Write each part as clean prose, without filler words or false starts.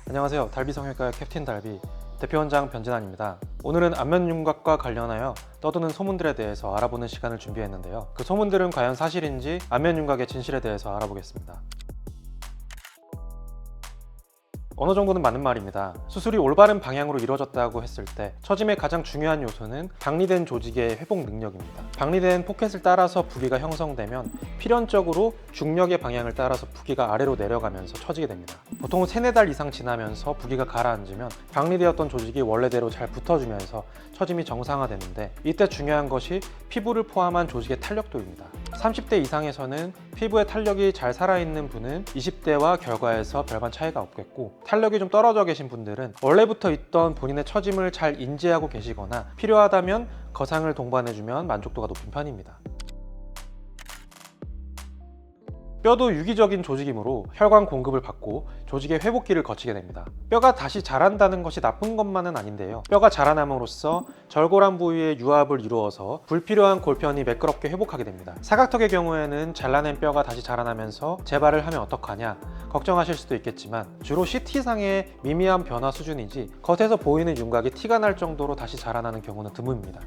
안녕하세요. 달비성형외과의 캡틴 달비 대표원장 변진환입니다. 오늘은 안면윤곽과 관련하여 떠도는 소문들에 대해서 알아보는 시간을 준비했는데요. 그 소문들은 과연 사실인지 안면윤곽의 진실에 대해서 알아보겠습니다. 어느 정도는 맞는 말입니다. 수술이 올바른 방향으로 이루어졌다고 했을 때 처짐의 가장 중요한 요소는 박리된 조직의 회복 능력입니다. 박리된 포켓을 따라서 부기가 형성되면 필연적으로 중력의 방향을 따라서 부기가 아래로 내려가면서 처지게 됩니다. 보통 3-4달 이상 지나면서 부기가 가라앉으면 박리되었던 조직이 원래대로 잘 붙어주면서 처짐이 정상화되는데, 이때 중요한 것이 피부를 포함한 조직의 탄력도입니다. 30대 이상에서는 피부의 탄력이 잘 살아있는 분은 20대와 결과에서 별반 차이가 없겠고, 탄력이 좀 떨어져 계신 분들은 원래부터 있던 본인의 처짐을 잘 인지하고 계시거나 필요하다면 거상을 동반해주면 만족도가 높은 편입니다. 뼈도 유기적인 조직이므로 혈관 공급을 받고 조직의 회복기를 거치게 됩니다. 뼈가 다시 자란다는 것이 나쁜 것만은 아닌데요. 뼈가 자라남으로써 절골한 부위의 유합을 이루어서 불필요한 골편이 매끄럽게 회복하게 됩니다. 사각턱의 경우에는 잘라낸 뼈가 다시 자라나면서 재발을 하면 어떡하냐 걱정하실 수도 있겠지만, 주로 CT상의 미미한 변화 수준이지 겉에서 보이는 윤곽이 티가 날 정도로 다시 자라나는 경우는 드뭅니다.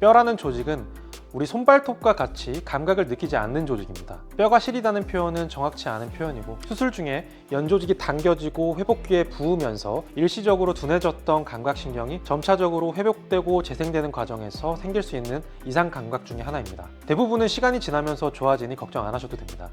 뼈라는 조직은 우리 손발톱과 같이 감각을 느끼지 않는 조직입니다. 뼈가 시리다는 표현은 정확치 않은 표현이고, 수술 중에 연조직이 당겨지고 회복기에 부으면서 일시적으로 둔해졌던 감각신경이 점차적으로 회복되고 재생되는 과정에서 생길 수 있는 이상 감각 중에 하나입니다. 대부분은 시간이 지나면서 좋아지니 걱정 안 하셔도 됩니다.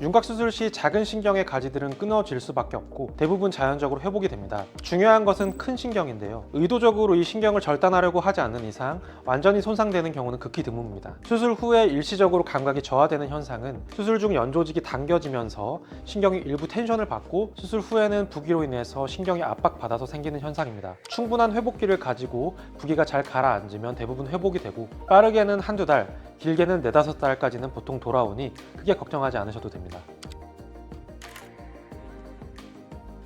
윤곽 수술 시 작은 신경의 가지들은 끊어질 수밖에 없고 대부분 자연적으로 회복이 됩니다. 중요한 것은 큰 신경인데요. 의도적으로 이 신경을 절단하려고 하지 않는 이상 완전히 손상되는 경우는 극히 드뭅니다. 수술 후에 일시적으로 감각이 저하되는 현상은 수술 중 연조직이 당겨지면서 신경이 일부 텐션을 받고, 수술 후에는 부기로 인해서 신경이 압박받아서 생기는 현상입니다. 충분한 회복기를 가지고 부기가 잘 가라앉으면 대부분 회복이 되고, 빠르게는 1-2달, 길게는 4-5달까지는 보통 돌아오니 크게 걱정하지 않으셔도 됩니다.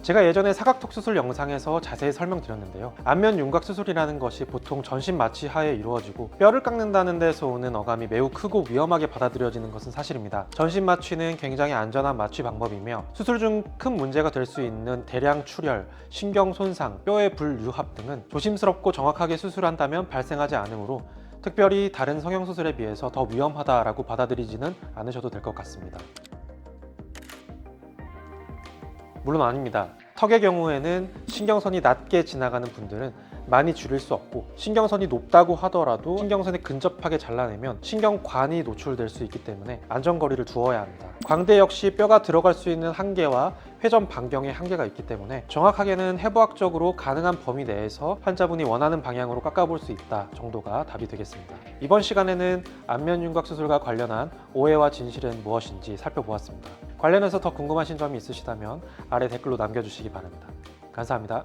제가 예전에 사각턱 수술 영상에서 자세히 설명드렸는데요. 안면 윤곽 수술이라는 것이 보통 전신 마취 하에 이루어지고, 뼈를 깎는다는 데서 오는 어감이 매우 크고 위험하게 받아들여지는 것은 사실입니다. 전신 마취는 굉장히 안전한 마취 방법이며, 수술 중 큰 문제가 될 수 있는 대량 출혈, 신경 손상, 뼈의 불유합 등은 조심스럽고 정확하게 수술한다면 발생하지 않으므로 특별히 다른 성형수술에 비해서 더 위험하다라고 받아들이지는 않으셔도 될 것 같습니다. 물론 아닙니다. 턱의 경우에는 신경선이 낮게 지나가는 분들은 많이 줄일 수 없고, 신경선이 높다고 하더라도 신경선에 근접하게 잘라내면 신경관이 노출될 수 있기 때문에 안전거리를 두어야 합니다. 광대 역시 뼈가 들어갈 수 있는 한계와 회전 반경의 한계가 있기 때문에 정확하게는 해부학적으로 가능한 범위 내에서 환자분이 원하는 방향으로 깎아볼 수 있다 정도가 답이 되겠습니다. 이번 시간에는 안면윤곽 수술과 관련한 오해와 진실은 무엇인지 살펴보았습니다. 관련해서 더 궁금하신 점이 있으시다면 아래 댓글로 남겨주시기 바랍니다. 감사합니다.